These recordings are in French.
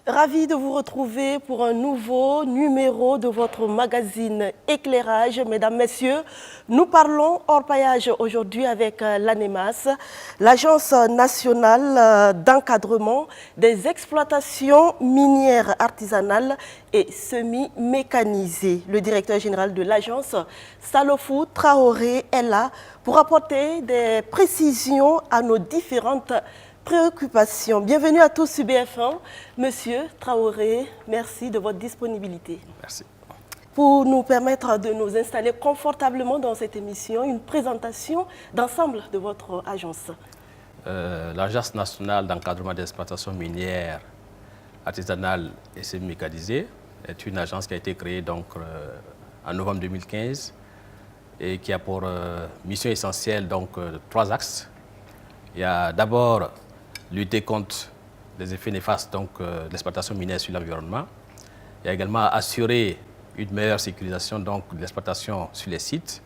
Ravi de vous retrouver pour un nouveau numéro de votre magazine Éclairage. Mesdames, Messieurs, nous parlons orpaillage aujourd'hui avec l'ANEMAS, l'Agence nationale d'encadrement des exploitations minières artisanales et semi-mécanisées. Le directeur général de l'agence, Salofou Traoré, est là pour apporter des précisions à nos différentes préoccupations. Bienvenue à tous sur BF1. Monsieur Traoré, merci de votre disponibilité. Merci. Pour nous permettre de nous installer confortablement dans cette émission, une présentation d'ensemble de votre agence. L'Agence nationale d'encadrement des exploitations minières artisanales et semi-mécanisées est une agence qui a été créée donc, en novembre 2015 et qui a pour mission essentielle donc, 3 axes. Il y a d'abord lutter contre les effets néfastes de l'exploitation minière sur l'environnement. Il y a également assurer une meilleure sécurisation de l'exploitation sur les sites,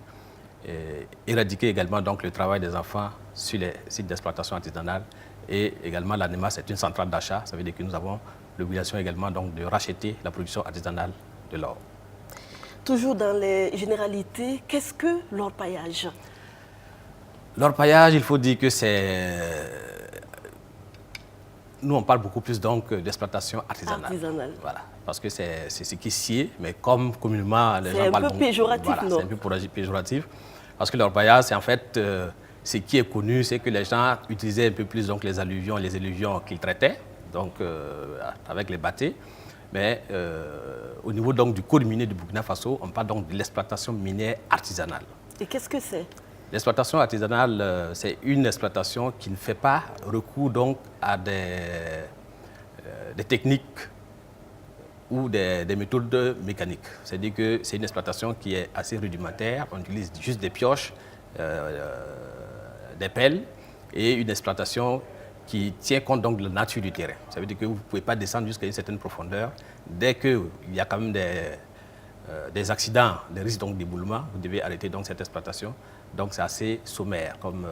et éradiquer également donc, le travail des enfants sur les sites d'exploitation artisanale. Et également l'ANEMAS est une centrale d'achat, ça veut dire que nous avons l'obligation également donc, de racheter la production artisanale de l'or. Toujours dans les généralités, qu'est-ce que l'orpaillage? L'orpaillage, il faut dire que c'est... Nous, on parle beaucoup plus d'exploitation artisanale. Voilà, parce que c'est ce qui est scié, mais comme communément les gens parlent... C'est un peu péjoratif, voilà, non? C'est un peu péjoratif, parce que l'orpaillage, c'est en fait ce qui est connu, c'est que les gens utilisaient un peu plus donc, les alluvions qu'ils traitaient, donc avec les bâtés. Mais au niveau donc, du code minier du Burkina Faso, on parle donc de l'exploitation minière artisanale. Et qu'est-ce que c'est? L'exploitation artisanale, c'est une exploitation qui ne fait pas recours donc, à des techniques ou des méthodes mécaniques. C'est-à-dire que c'est une exploitation qui est assez rudimentaire. On utilise juste des pioches, des pelles et une exploitation qui tient compte donc, de la nature du terrain. Ça veut dire que vous ne pouvez pas descendre jusqu'à une certaine profondeur. Dès qu'il y a quand même des accidents, des risques d'éboulement, vous devez arrêter donc, cette exploitation. Donc c'est assez sommaire comme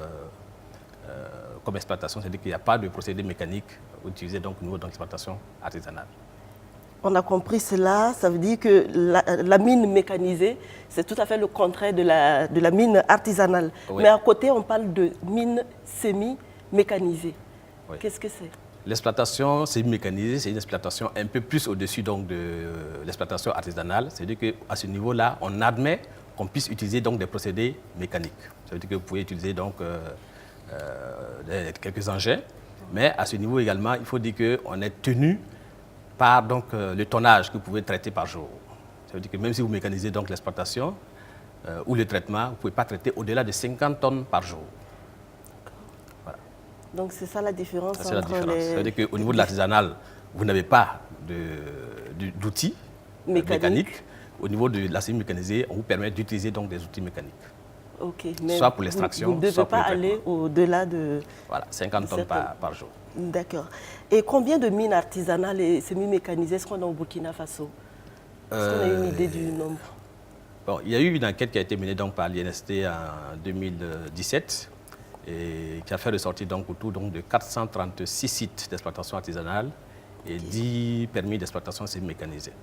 exploitation, c'est-à-dire qu'il n'y a pas de procédé mécanique utilisé donc, au niveau de l'exploitation artisanale. On a compris cela, ça veut dire que la mine mécanisée, c'est tout à fait le contraire de la mine artisanale. Oui. Mais à côté, on parle de mine semi-mécanisée. Oui. Qu'est-ce que c'est? L'exploitation semi-mécanisée, c'est une exploitation un peu plus au-dessus de l'exploitation artisanale. C'est-à-dire qu'à ce niveau-là, on admet qu'on puisse utiliser donc, des procédés mécaniques. Ça veut dire que vous pouvez utiliser donc, quelques engins, mais à ce niveau également, il faut dire qu'on est tenu par donc, le tonnage que vous pouvez traiter par jour. Ça veut dire que même si vous mécanisez donc, l'exploitation ou le traitement, vous ne pouvez pas traiter au-delà de 50 tonnes par jour. Voilà. Donc c'est ça la différence entre la différence. Ça veut dire qu'au niveau de l'artisanal, vous n'avez pas d'outils mécaniques. Au niveau de la semi-mécanisée, on vous permet d'utiliser donc des outils mécaniques. Okay, mais soit pour l'extraction, vous ne devez pas aller au-delà de... Voilà, 50 tonnes par jour. D'accord. Et combien de mines artisanales et semi-mécanisées est-ce qu'on a au Burkina Faso? Est-ce qu'on a une idée du nombre? Bon, il y a eu une enquête qui a été menée donc, par l'INST en 2017 et qui a fait ressortir donc, autour donc, de 436 sites d'exploitation artisanale et 10 permis d'exploitation semi-mécanisée.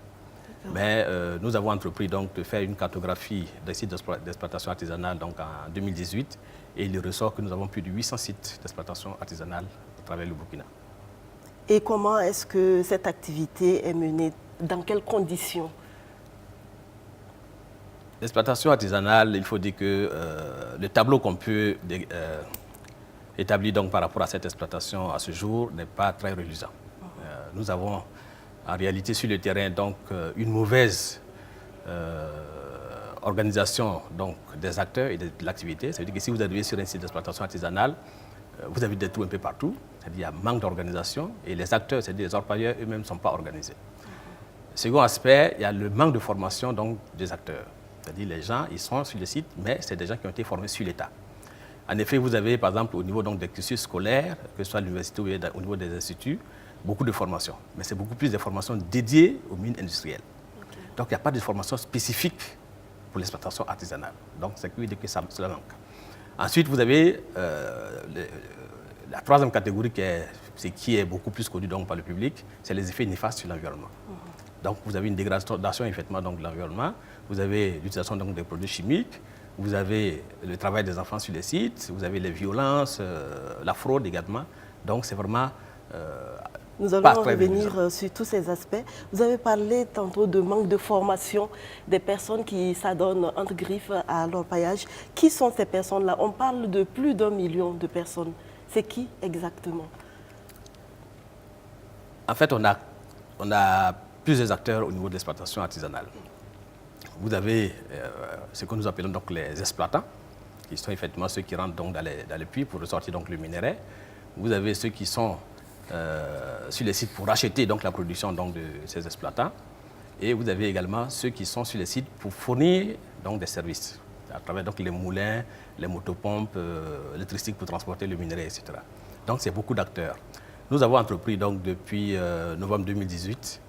Mais nous avons entrepris donc, de faire une cartographie des sites d'exploitation artisanale donc, en 2018 et il ressort que nous avons plus de 800 sites d'exploitation artisanale à travers le Burkina. Et comment est-ce que cette activité est menée? Dans quelles conditions? L'exploitation artisanale, il faut dire que le tableau qu'on peut établir donc, par rapport à cette exploitation à ce jour n'est pas très reluisant. Nous avons en réalité sur le terrain donc, une mauvaise organisation donc, des acteurs et de l'activité. Ça veut dire que si vous arrivez sur un site d'exploitation artisanale, vous avez des trous un peu partout. C'est-à-dire qu'il y a manque d'organisation et les acteurs, c'est-à-dire les orpailleurs eux-mêmes ne sont pas organisés. Second aspect, il y a le manque de formation donc, des acteurs. C'est-à-dire les gens, ils sont sur le site, mais c'est des gens qui ont été formés sur l'État. En effet, vous avez par exemple au niveau donc, des cursus scolaires, que ce soit à l'université ou au niveau des instituts, beaucoup de formations, mais c'est beaucoup plus de formations dédiées aux mines industrielles. Okay. Donc, il n'y a pas de formation spécifique pour l'exploitation artisanale. Donc, c'est que cela manque. Ensuite, vous avez La troisième catégorie, qui est beaucoup plus connue donc, par le public, c'est les effets néfastes sur l'environnement. Donc, vous avez une dégradation effectivement donc, de l'environnement, vous avez l'utilisation des produits chimiques, vous avez le travail des enfants sur les sites, vous avez les violences, la fraude également. Donc, c'est vraiment nous allons revenir sur tous ces aspects. Vous avez parlé tantôt de manque de formation des personnes qui s'adonnent entre griffes à l'orpaillage. Qui sont ces personnes-là? On parle de plus d'1 million de personnes. C'est qui exactement? En fait, on a plusieurs acteurs au niveau de l'exploitation artisanale. Vous avez ce que nous appelons donc les exploitants, qui sont effectivement ceux qui rentrent donc dans les puits pour ressortir donc le minerai. Vous avez ceux qui sont sur les sites pour acheter donc la production donc, de ces exploitants. Et vous avez également ceux qui sont sur les sites pour fournir donc, des services, à travers donc, les moulins, les motopompes, l'électricité pour transporter le minerai, etc. Donc c'est beaucoup d'acteurs. Nous avons entrepris donc, depuis novembre 2018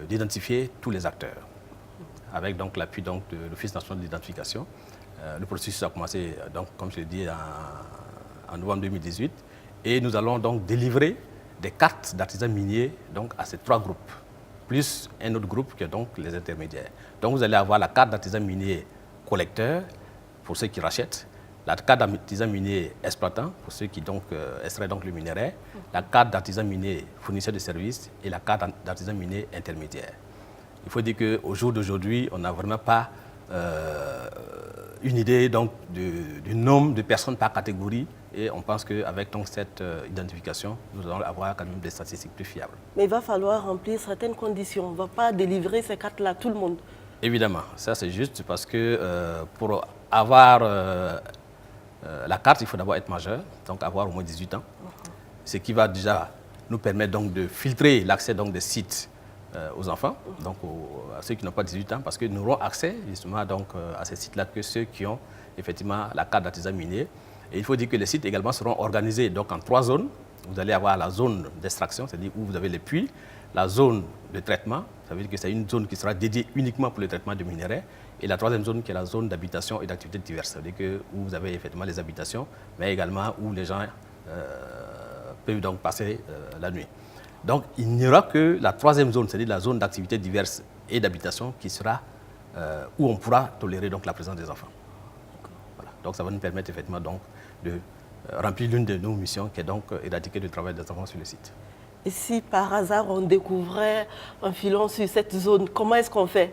d'identifier tous les acteurs, avec donc l'appui de l'Office national d'identification. Le processus a commencé, donc, comme je l'ai dit, en novembre 2018. Et nous allons donc délivrer des cartes d'artisans miniers donc, à ces 3 groupes, plus un autre groupe qui est donc les intermédiaires. Donc vous allez avoir la carte d'artisan minier collecteur pour ceux qui rachètent, la carte d'artisan minier exploitant pour ceux qui donc, extraient donc, le minerai, la carte d'artisan minier fournisseur de services et la carte d'artisan minier intermédiaire. Il faut dire qu'au jour d'aujourd'hui, on n'a vraiment pas une idée donc, du nombre de personnes par catégorie. Et on pense qu'avec cette identification, nous allons avoir quand même des statistiques plus fiables. Mais il va falloir remplir certaines conditions. On ne va pas délivrer ces cartes-là à tout le monde. Évidemment, ça c'est juste parce que pour avoir la carte, il faut d'abord être majeur, donc avoir au moins 18 ans. Ce qui va déjà nous permettre donc, de filtrer l'accès des sites aux enfants, donc à ceux qui n'ont pas 18 ans, parce que nous n'aurons accès justement donc, à ces sites-là que ceux qui ont effectivement la carte d'artisan minier. Et il faut dire que les sites également seront organisés donc, en 3 zones. Vous allez avoir la zone d'extraction, c'est-à-dire où vous avez les puits, la zone de traitement, ça veut dire que c'est une zone qui sera dédiée uniquement pour le traitement de minerais, et la troisième zone qui est la zone d'habitation et d'activités diverses, c'est-à-dire que où vous avez effectivement les habitations, mais également où les gens peuvent donc passer la nuit. Donc il n'y aura que la troisième zone, c'est-à-dire la zone d'activités diverses et d'habitation qui sera où on pourra tolérer donc, la présence des enfants. Voilà. Donc ça va nous permettre effectivement donc, de remplir l'une de nos missions qui est donc éradiquer le travail des enfants sur le site. Et si par hasard on découvrait un filon sur cette zone, comment est-ce qu'on fait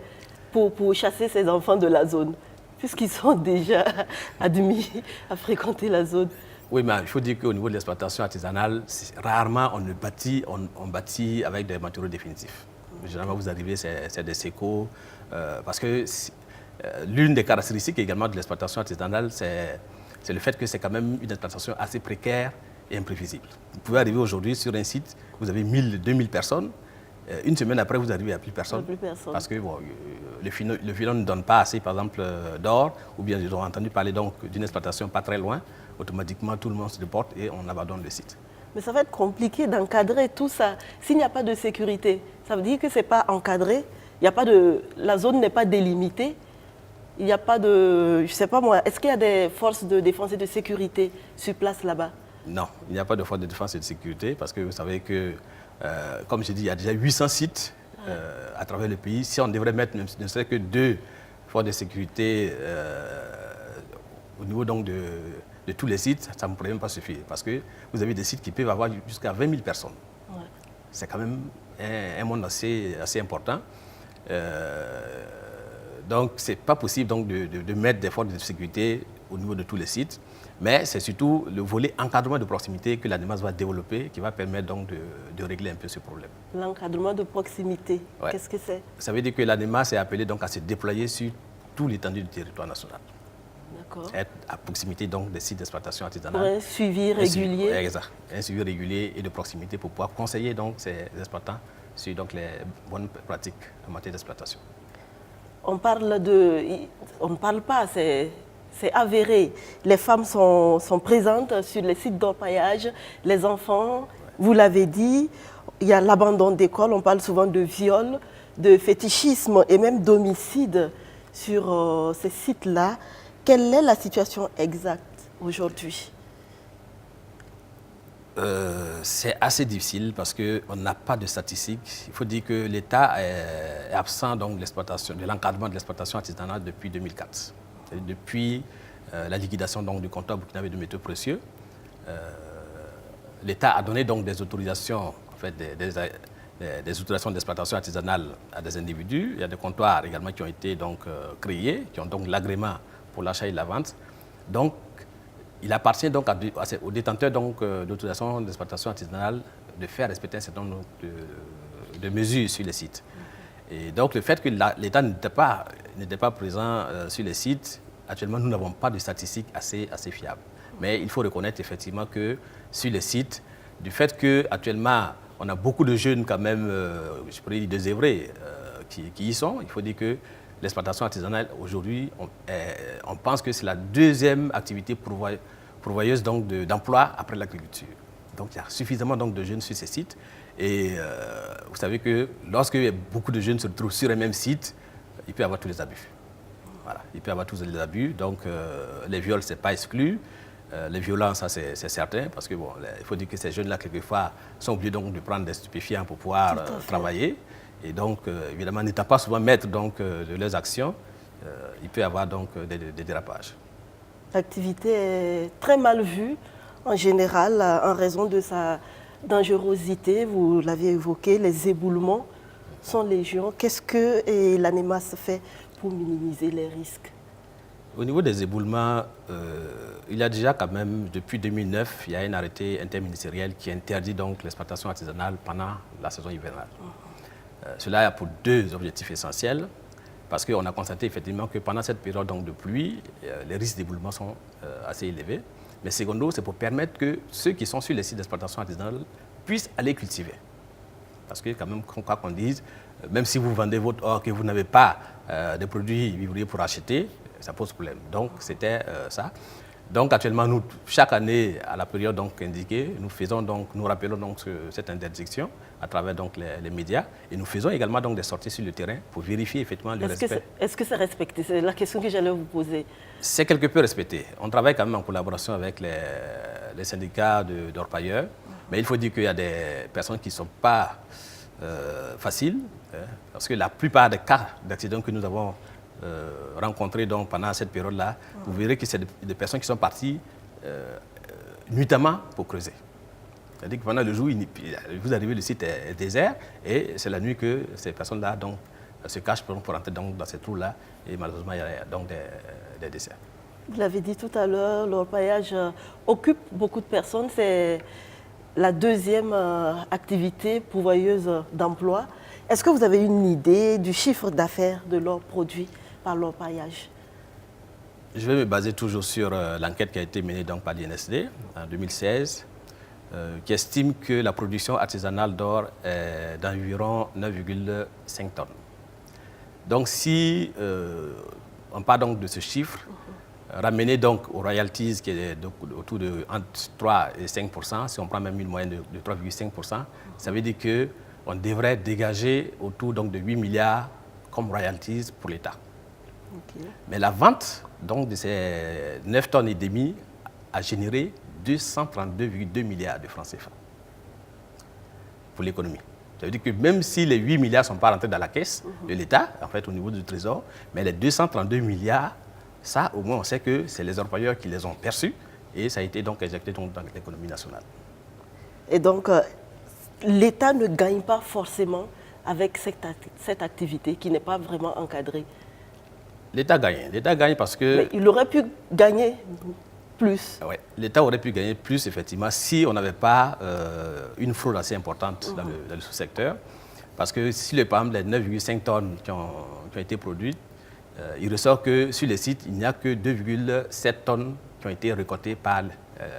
pour chasser ces enfants de la zone, puisqu'ils sont déjà admis à fréquenter la zone? Oui, mais il faut dire qu'au niveau de l'exploitation artisanale, rarement on bâtit avec des matériaux définitifs. Généralement, vous arrivez, c'est des sécos, parce que l'une des caractéristiques également de l'exploitation artisanale, c'est le fait que c'est quand même une exploitation assez précaire et imprévisible. Vous pouvez arriver aujourd'hui sur un site, vous avez 1000, 2000 personnes, une semaine après, vous arrivez à plus personne. Parce que bon, le filon ne donne pas assez, par exemple, d'or, ou bien ils ont entendu parler d'une exploitation pas très loin, automatiquement tout le monde se déporte et on abandonne le site. Mais ça va être compliqué d'encadrer tout ça. S'il n'y a pas de sécurité, ça veut dire que ce n'est pas encadré, la zone n'est pas délimitée, il n'y a pas de, je ne sais pas moi, est-ce qu'il y a des forces de défense et de sécurité sur place là-bas? Non, il n'y a pas de force de défense et de sécurité parce que vous savez que, comme je dis, il y a déjà 800 sites à travers le pays. Si on devrait mettre ne serait que 2 forces de sécurité au niveau donc de tous les sites, ça ne pourrait même pas suffire parce que vous avez des sites qui peuvent avoir jusqu'à 20 000 personnes. Ouais. C'est quand même un monde assez important. Donc, ce n'est pas possible donc, de mettre des forces de sécurité au niveau de tous les sites, mais c'est surtout le volet encadrement de proximité que l'ANEMAS va développer qui va permettre donc de régler un peu ce problème. L'encadrement de proximité, ouais. Qu'est-ce que c'est? Ça veut dire que l'ANEMAS est appelé donc à se déployer sur tout l'étendue du territoire national. D'accord. Être à proximité donc des sites d'exploitation artisanale. Pour un suivi régulier. Exact. Un suivi régulier et de proximité pour pouvoir conseiller donc ces exploitants sur donc les bonnes pratiques en matière d'exploitation. On ne parle pas, c'est avéré. Les femmes sont présentes sur les sites d'orpaillage, les enfants, vous l'avez dit, il y a l'abandon d'école, on parle souvent de viol, de fétichisme et même d'homicide sur ces sites-là. Quelle est la situation exacte aujourd'hui? C'est assez difficile parce qu'on n'a pas de statistiques. Il faut dire que l'État est absent donc, de l'encadrement de l'exploitation artisanale depuis 2004. Depuis la liquidation donc, du comptoir burkinabé de métaux précieux, l'État a donné donc, des autorisations, en fait, des autorisations d'exploitation artisanale à des individus. Il y a des comptoirs également qui ont été donc, créés, qui ont donc l'agrément pour l'achat et la vente. Donc, il appartient donc aux détenteurs d'autorisation d'exploitation artisanale de faire respecter un certain nombre de mesures sur les sites. Et donc, le fait que l'État n'était pas présent sur les sites, actuellement, nous n'avons pas de statistiques assez fiables. Mais il faut reconnaître effectivement que sur les sites, du fait qu'actuellement, on a beaucoup de jeunes quand même, je pourrais dire désœuvrés, qui y sont, il faut dire que l'exploitation artisanale, aujourd'hui, on pense que c'est la deuxième activité pourvoyeuse d'emploi après l'agriculture. Donc, il y a suffisamment donc, de jeunes sur ces sites. Et vous savez que lorsque beaucoup de jeunes se retrouvent sur un même site, il peut y avoir tous les abus. Voilà, il peut y avoir tous les abus. Donc, les viols, ce n'est pas exclu. Les violences, ça, c'est certain. Parce que, bon, il faut dire que ces jeunes-là, quelquefois, sont obligés donc, de prendre des stupéfiants pour pouvoir travailler. Et donc, évidemment, n'étant pas souvent maîtres de leurs actions, il peut y avoir donc, des dérapages. L'activité est très mal vue en général en raison de sa dangerosité. Vous l'avez évoqué, les éboulements sont légion. Qu'est-ce que l'ANEMAS fait pour minimiser les risques? Au niveau des éboulements, il y a déjà quand même, depuis 2009, il y a un arrêté interministériel qui interdit donc l'exploitation artisanale pendant la saison hivernale. Cela a pour deux objectifs essentiels, parce qu'on a constaté effectivement que pendant cette période donc, de pluie, les risques d'éboulement sont assez élevés. Mais secondo, c'est pour permettre que ceux qui sont sur les sites d'exploitation artisanale puissent aller cultiver. Parce que quand même, quoi qu'on dise, même si vous vendez votre or, que vous n'avez pas de produits vivriers pour acheter, ça pose problème. Donc c'était ça. Donc actuellement, nous, chaque année, à la période donc, indiquée, nous rappelons donc cette interdiction à travers donc, les médias et nous faisons également donc, des sorties sur le terrain pour vérifier effectivement le respect. Est-ce que c'est respecté? C'est la question que j'allais vous poser. C'est quelque peu respecté. On travaille quand même en collaboration avec les syndicats d'orpailleurs, mais il faut dire qu'il y a des personnes qui ne sont pas faciles, parce que la plupart des cas d'accidents que nous avons rencontrés donc, pendant cette période-là, vous verrez que c'est des personnes qui sont parties nuitamment pour creuser. C'est-à-dire que pendant le jour, vous arrivez, le site est désert et c'est la nuit que ces personnes-là se cachent pour rentrer dans ces trous-là et malheureusement, il y a donc des décès. Vous l'avez dit tout à l'heure, l'orpaillage occupe beaucoup de personnes. C'est la deuxième activité pourvoyeuse d'emploi. Est-ce que vous avez une idée du chiffre d'affaires de l'or produit par l'orpaillage? Je vais me baser toujours sur l'enquête qui a été menée donc, par l'INSD en 2016, qui estime que la production artisanale d'or est d'environ 9,5 tonnes. Donc si on part donc de ce chiffre, ramené donc aux royalties qui est autour de entre 3 et 5%, si on prend même une moyenne de 3,5%, ça veut dire qu'on devrait dégager autour donc, de 8 milliards comme royalties pour l'État. Okay. Mais la vente donc, de ces 9 tonnes et demie a généré 232,2 milliards de francs CFA pour l'économie. Ça veut dire que même si les 8 milliards ne sont pas rentrés dans la caisse de l'État, en fait au niveau du Trésor, mais les 232 milliards, ça au moins on sait que c'est les orpailleurs qui les ont perçus et ça a été donc injecté dans l'économie nationale. Et donc l'État ne gagne pas forcément avec cette activité qui n'est pas vraiment encadrée. L'État gagne parce que... Mais il aurait pu gagner plus. Oui, l'État aurait pu gagner plus, effectivement, si on n'avait pas une fraude assez importante dans le sous-secteur. Parce que si, par exemple, les 9,5 tonnes qui ont été produites, il ressort que sur les sites, il n'y a que 2,7 tonnes qui ont été récoltées par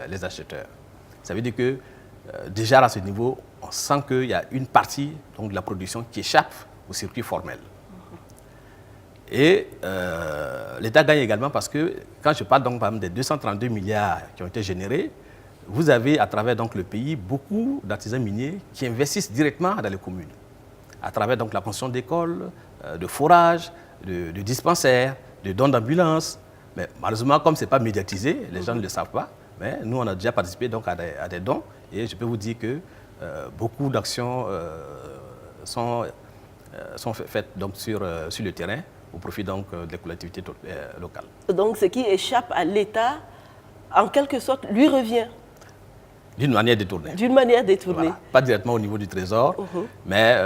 les acheteurs. Ça veut dire que déjà à ce niveau, on sent qu'il y a une partie donc, de la production qui échappe au circuit formel. Et l'État gagne également parce que, quand je parle donc par exemple, des 232 milliards qui ont été générés, vous avez à travers donc, le pays beaucoup d'artisans miniers qui investissent directement dans les communes, à travers donc, la construction d'écoles, de forages, de dispensaires, de dons d'ambulances. Mais malheureusement, comme ce n'est pas médiatisé, les gens ne le savent pas, mais nous on a déjà participé donc, à des dons Et je peux vous dire que beaucoup d'actions sont faites donc, sur le terrain au profit donc, des collectivités locales. Donc ce qui échappe à l'État, en quelque sorte, lui revient. D'une manière détournée. D'une manière détournée. Voilà. Pas directement au niveau du Trésor, mais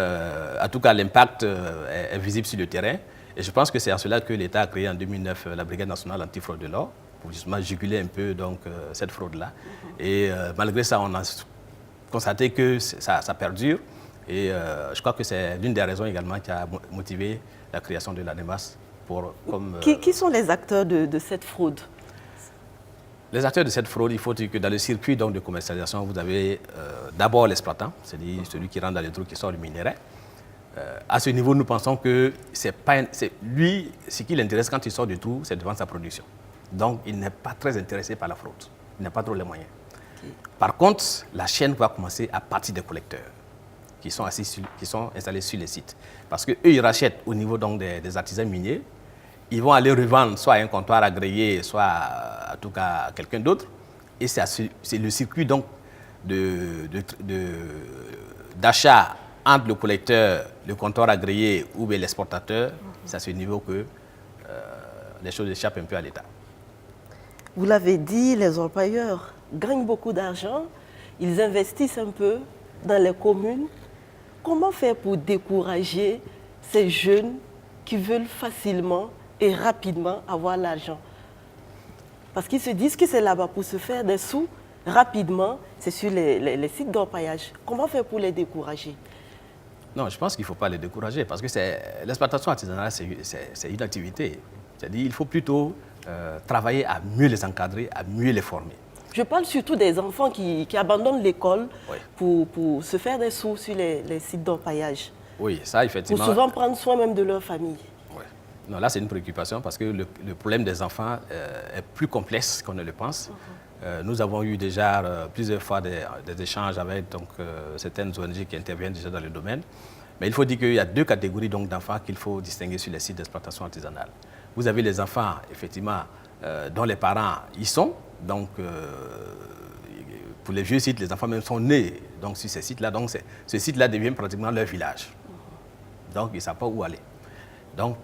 en tout cas l'impact est visible sur le terrain. Et je pense que c'est en cela que l'État a créé en 2009 la Brigade nationale antifraude de l'or, pour justement juguler un peu donc, cette fraude-là. Et malgré ça, on a constaté que ça perdure. Et je crois que c'est l'une des raisons également qui a motivé la création de l'ANEMAS. Qui sont les acteurs de cette fraude? Les acteurs de cette fraude, il faut dire que dans le circuit donc, de commercialisation, vous avez d'abord l'exploitant, c'est-à-dire celui qui rentre dans les trous, qui sort du minerai. À ce niveau, nous pensons que lui, ce qui l'intéresse quand il sort du trou, c'est de vendre sa production. Donc, il n'est pas très intéressé par la fraude. Il n'a pas trop les moyens. Okay. Par contre, la chaîne va commencer à partir des collecteurs qui sont installés sur les sites. Parce qu'eux, ils rachètent au niveau donc, des artisans miniers. Ils vont aller revendre soit à un comptoir agréé, soit en tout cas à quelqu'un d'autre. Et c'est le circuit donc d'achat entre le collecteur, le comptoir agréé ou l'exportateur. C'est à ce niveau que les choses échappent un peu à l'État. Vous l'avez dit, les orpailleurs gagnent beaucoup d'argent. Ils investissent un peu dans les communes. Comment faire pour décourager ces jeunes qui veulent facilement et rapidement avoir l'argent? Parce qu'ils se disent que c'est là-bas pour se faire des sous rapidement, c'est sur les sites d'orpaillage. Comment faire pour les décourager? Non, je pense qu'il ne faut pas les décourager parce que l'exploitation artisanale, c'est une activité. C'est-à-dire qu'il faut plutôt travailler à mieux les encadrer, à mieux les former. Je parle surtout des enfants qui abandonnent l'école pour se faire des sous sur les sites d'orpaillage. Oui, ça effectivement. Pour souvent prendre soin même de leur famille. Oui. Non, là c'est une préoccupation parce que le problème des enfants est plus complexe qu'on ne le pense. Nous avons eu déjà plusieurs fois des échanges avec certaines ONG qui interviennent déjà dans le domaine. Mais il faut dire qu'il y a deux catégories d'enfants qu'il faut distinguer sur les sites d'exploitation artisanale. Vous avez les enfants, effectivement, dont les parents y sont. Donc, pour les vieux sites, les enfants même sont nés donc, sur ces sites-là. Donc, ce site-là devient pratiquement leur village. Donc, ils ne savent pas où aller. Donc,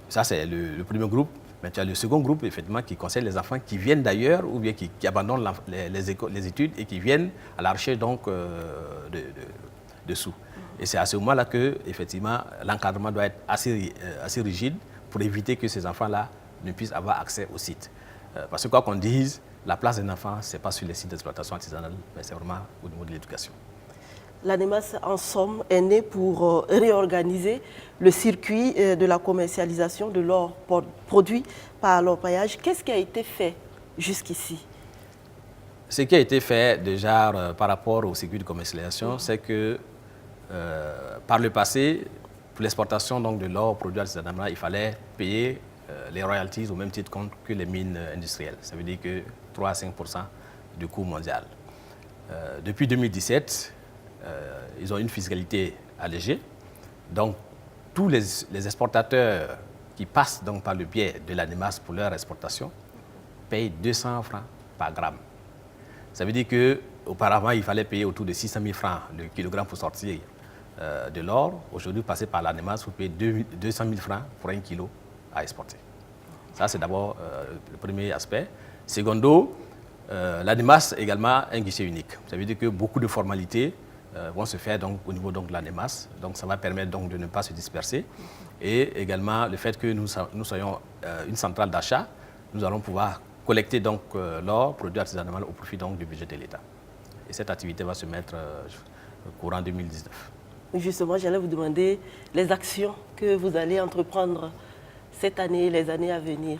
ça, c'est le premier groupe. Mais tu as le second groupe, effectivement, qui concerne les enfants qui viennent d'ailleurs ou bien qui abandonnent les études et qui viennent à la recherche donc, de sous. Et c'est à ce moment-là que, effectivement, l'encadrement doit être assez rigide pour éviter que ces enfants-là ne puissent avoir accès au site. Parce que quoi qu'on dise, la place d'un enfant, ce n'est pas sur les sites d'exploitation artisanale, mais c'est vraiment au niveau de l'éducation. L'ANEMAS, en somme, est née pour réorganiser le circuit de la commercialisation de l'or produit par l'orpaillage. Qu'est-ce qui a été fait jusqu'ici? Ce qui a été fait déjà par rapport au circuit de commercialisation, c'est que par le passé, pour l'exportation de l'or produit artisanalement, il fallait payer les royalties au même titre que les mines industrielles. Ça veut dire que 3 à 5% du coût mondial. Depuis 2017, ils ont une fiscalité allégée. Donc, tous les exportateurs qui passent donc, par le biais de l'ANEMAS pour leur exportation payent 200 francs par gramme. Ça veut dire qu'auparavant, il fallait payer autour de 600 000 francs le kilogramme pour sortir de l'or. Aujourd'hui, passer par l'ANEMAS, vous payez 200 000 francs pour 1 kilo à exporter. Ça, c'est d'abord le premier aspect. Secondo, l'ANEMAS également un guichet unique. Ça veut dire que beaucoup de formalités vont se faire donc, au niveau donc, de l'ANEMAS. Donc, ça va permettre donc, de ne pas se disperser. Et également, le fait que nous soyons une centrale d'achat, nous allons pouvoir collecter donc, l'or produit artisanalement au profit donc, du budget de l'État. Et cette activité va se mettre courant 2019. Justement, j'allais vous demander les actions que vous allez entreprendre cette année et les années à venir.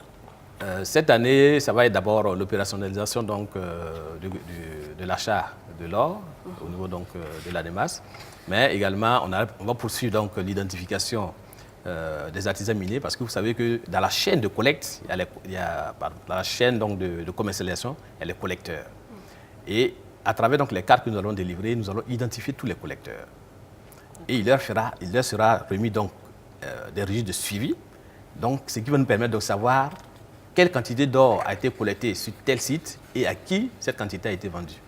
Cette année, ça va être d'abord l'opérationnalisation de l'achat de l'or au niveau donc, de l'ANEMAS, mais également on va poursuivre l'identification des artisans miniers parce que vous savez que dans la chaîne de collecte, dans la chaîne donc, de commercialisation, il y a les collecteurs. Et à travers donc, les cartes que nous allons délivrer, nous allons identifier tous les collecteurs. Et il leur sera remis donc, des registres de suivi, donc, ce qui va nous permettre de savoir quelle quantité d'or a été collectée sur tel site et à qui cette quantité a été vendue.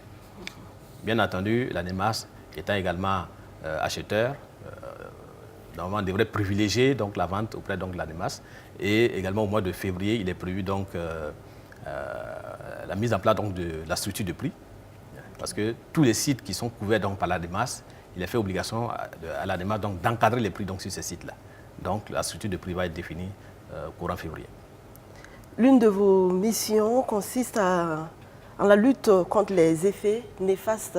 Bien entendu, l'ANEMAS étant également acheteur, normalement, on devrait privilégier donc, la vente auprès donc, de l'ANEMAS. Et également au mois de février, il est prévu donc, la mise en place donc, de la structure de prix. Parce que tous les sites qui sont couverts donc, par l'ANEMAS, il est fait obligation à l'ANEMAS d'encadrer les prix donc, sur ces sites-là. Donc la structure de prix va être définie courant février. L'une de vos missions consiste en la lutte contre les effets néfastes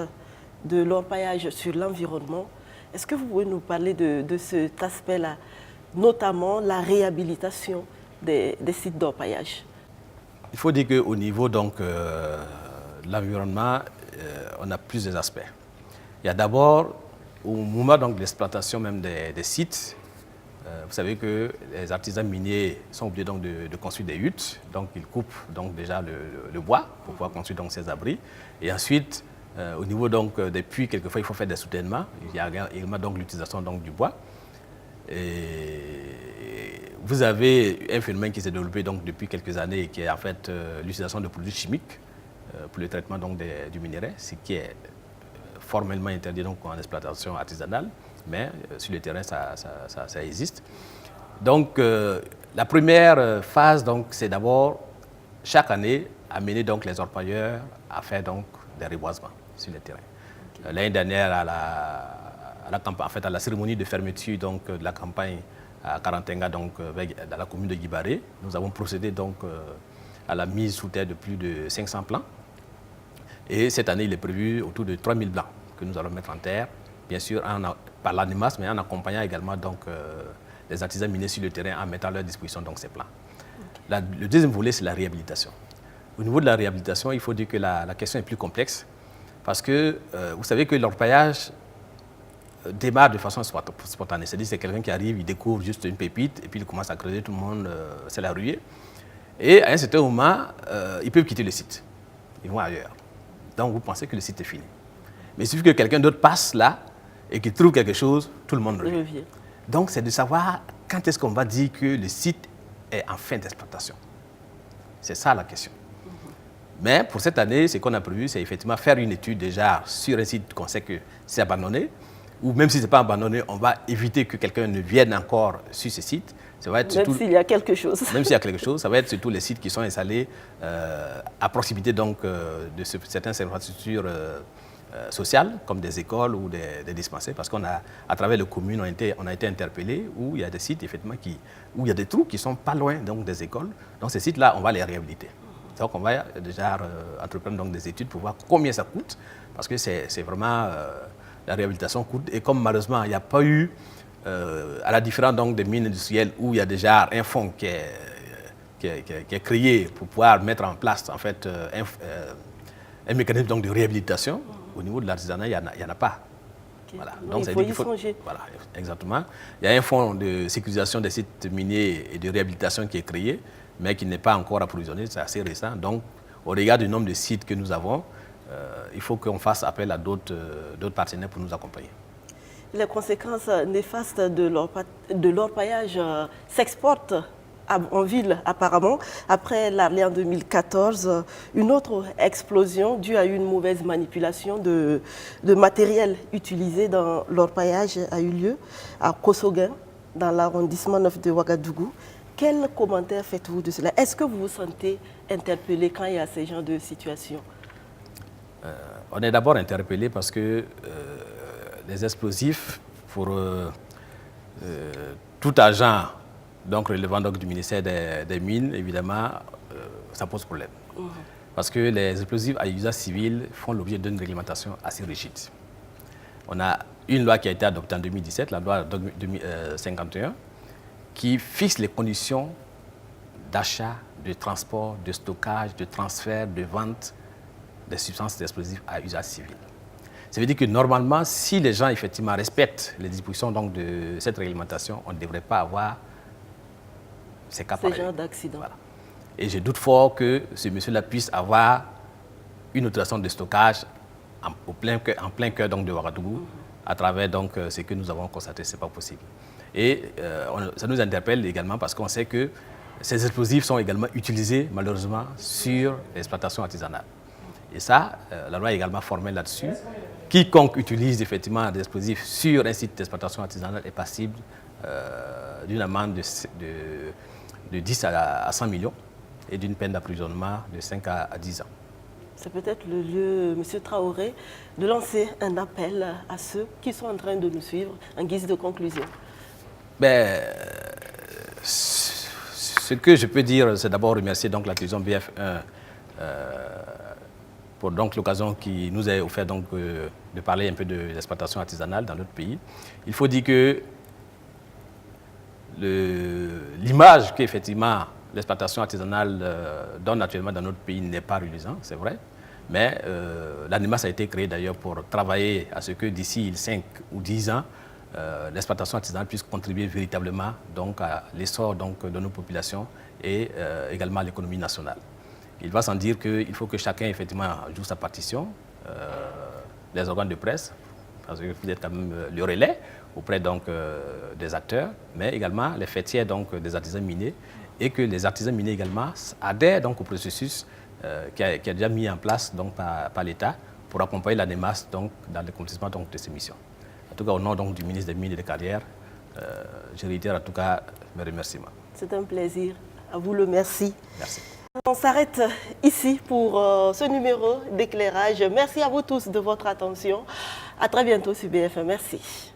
de l'orpaillage sur l'environnement. Est-ce que vous pouvez nous parler de cet aspect-là, notamment la réhabilitation des sites d'orpaillage? Il faut dire qu'au niveau donc, de l'environnement, on a plusieurs aspects. Il y a d'abord, au moment donc, de l'exploitation même des sites, vous savez que les artisans miniers sont obligés donc, de construire des huttes. Donc ils coupent donc, déjà le bois pour pouvoir construire donc, ces abris. Et ensuite, au niveau donc, des puits, quelquefois, il faut faire des soutènements. Il y a également donc, l'utilisation donc, du bois. Et vous avez un phénomène qui s'est développé donc, depuis quelques années, qui est en fait l'utilisation de produits chimiques pour le traitement donc, du minerai, ce qui est formellement interdit donc, en exploitation artisanale, mais sur le terrain, ça existe. Donc, la première phase, c'est d'abord, chaque année, amener donc, les orpailleurs à faire donc, des reboisements sur le terrain. L'année dernière, à la cérémonie de fermeture donc, de la campagne à Karantenga, donc, dans la commune de Guibaré, nous avons procédé donc, à la mise sous terre de plus de 500 plants. Et cette année, il est prévu autour de 3000 blancs que nous allons mettre en terre, bien sûr par l'ANEMAS, mais en accompagnant également donc, les artisans miniers sur le terrain en mettant à leur disposition donc, ces plants. Okay. Le deuxième volet, c'est la réhabilitation. Au niveau de la réhabilitation, il faut dire que la question est plus complexe parce que vous savez que l'orpaillage démarre de façon spontanée. C'est-à-dire que c'est quelqu'un qui arrive, il découvre juste une pépite et puis il commence à creuser, tout le monde, c'est la ruée. Et à un certain moment, ils peuvent quitter le site. Ils vont ailleurs. Donc vous pensez que le site est fini. Mais il suffit que quelqu'un d'autre passe là et qu'il trouve quelque chose, tout le monde revient. Donc c'est de savoir quand est-ce qu'on va dire que le site est en fin d'exploitation. C'est ça la question. Mais pour cette année, ce qu'on a prévu, c'est effectivement faire une étude déjà sur un site qu'on sait que c'est abandonné, ou même si ce n'est pas abandonné, on va éviter que quelqu'un ne vienne encore sur ce site. Ça va être même s'il y a quelque chose. Même s'il y a quelque chose, ça va être surtout les sites qui sont installés à proximité donc, de certaines infrastructures sociales, comme des écoles ou des dispensaires, parce qu'à travers les communes, on a été interpellés où il y a des sites effectivement où il y a des trous qui ne sont pas loin donc, des écoles. Donc ces sites-là, on va les réhabiliter. Donc on va déjà entreprendre donc, des études pour voir combien ça coûte, parce que c'est vraiment la réhabilitation coûte. Et comme malheureusement, il n'y a pas eu, à la différence donc, des mines industrielles où il y a déjà un fonds qui est créé pour pouvoir mettre en place en fait, un mécanisme donc, de réhabilitation, au niveau de l'artisanat, il n'y en a pas. Okay. Voilà. Donc, il faut y songer. Voilà, exactement. Il y a un fonds de sécurisation des sites miniers et de réhabilitation qui est créé, mais qui n'est pas encore approvisionné, c'est assez récent. Donc, au regard du nombre de sites que nous avons, il faut qu'on fasse appel à d'autres partenaires pour nous accompagner. Les conséquences néfastes de l'orpaillage s'exportent en ville apparemment. Après l'Arlé en 2014, une autre explosion due à une mauvaise manipulation de matériel utilisé dans l'orpaillage a eu lieu à Kosoguin, dans l'arrondissement 9 de Ouagadougou. Quel commentaire faites-vous de cela? Est-ce que vous vous sentez interpellé quand il y a ce genre de situation? On est d'abord interpellé parce que les explosifs, pour tout agent donc, relevant donc, du ministère des Mines, évidemment, ça pose problème. Parce que les explosifs à usage civil font l'objet d'une réglementation assez rigide. On a une loi qui a été adoptée en 2017, la loi 51, qui fixe les conditions d'achat, de transport, de stockage, de transfert, de vente des substances explosives à usage civil. Ça veut dire que normalement, si les gens effectivement respectent les dispositions donc, de cette réglementation, on ne devrait pas avoir ces cas pareils. Ce genre d'accident. Voilà. Et je doute fort que ce monsieur-là puisse avoir une autorisation de stockage en plein cœur donc, de Ouagadougou, à travers donc, ce que nous avons constaté, ce n'est pas possible. Et ça nous interpelle également parce qu'on sait que ces explosifs sont également utilisés malheureusement sur l'exploitation artisanale. Et ça, la loi est également formelle là-dessus. Quiconque utilise effectivement des explosifs sur un site d'exploitation artisanale est passible d'une amende de 10 à 100 millions et d'une peine d'emprisonnement de 5 à 10 ans. C'est peut-être le lieu, M. Traoré, de lancer un appel à ceux qui sont en train de nous suivre en guise de conclusion. Ben, ce que je peux dire, c'est d'abord remercier donc la télévision BF1 pour l'occasion qui nous est offerte de parler un peu de l'exploitation artisanale dans notre pays. Il faut dire que l'image qu'effectivement l'exploitation artisanale donne actuellement dans notre pays n'est pas reluisante, c'est vrai. Mais l'ANEMAS a été créé d'ailleurs pour travailler à ce que d'ici 5 ou 10 ans, l'exploitation artisanale puisse contribuer véritablement donc, à l'essor de nos populations et également à l'économie nationale. Il va sans dire qu'il faut que chacun effectivement joue sa partition, les organes de presse, parce que vous êtes quand même le relais auprès des acteurs, mais également les fêtières des artisans miniers, et que les artisans miniers également adhèrent au processus qui est déjà mis en place par l'État pour accompagner l'ANEMAS dans l'accomplissement de ces missions. En tout cas, au nom du ministre des Mines et des Carrières, je réitère en tout cas mes remerciements. C'est un plaisir. À vous le merci. Merci. On s'arrête ici pour ce numéro d'éclairage. Merci à vous tous de votre attention. À très bientôt sur BF1. Merci.